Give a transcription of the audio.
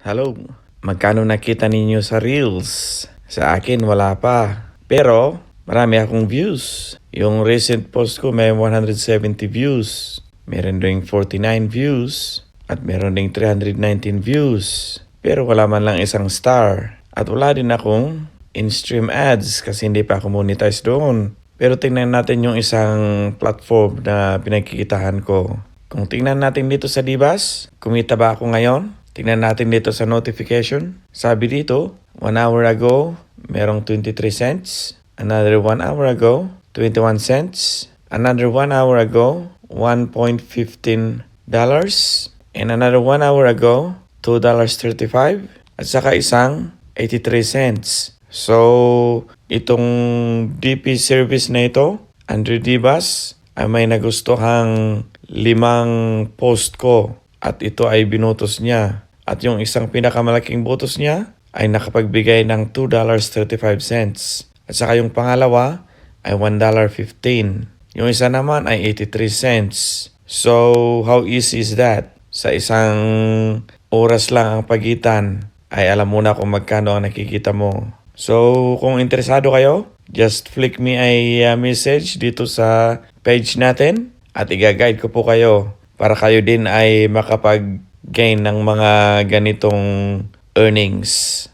Hello, magkano nakita ninyo sa Reels? Sa akin wala pa. Pero marami akong views. Yung recent post ko may 170 views. Meron ding 49 views. At meron ding 319 views. Pero wala man lang isang star. At wala din akong in-stream ads kasi hindi pa ako monetize doon. Pero tingnan natin yung isang platform na pinagkikitahan ko. Kung tingnan natin dito sa Dibas, kumita ba ako ngayon? Tingnan natin dito sa notification. Sabi dito, 1 hour ago, merong 23 cents. Another 1 hour ago, 21 cents. Another 1 hour ago, $1.15. And another 1 hour ago, $2.35. At saka isang 83 cents. So, itong DP service na ito, Andrew Dibas, ay may nagustuhang 5 post ko. At ito ay binutos niya. At yung isang pinakamalaking butos niya ay nakapagbigay ng $2.35. At saka yung pangalawa ay $1.15. Yung isa naman ay 83 cents. So, how easy is that? Sa isang oras lang ang pagitan ay alam mo na kung magkano ang nakikita mo. So, kung interesado kayo, just flick me a message dito sa page natin at i-guide ko po kayo para kayo din ay makapag-gain ng mga ganitong earnings.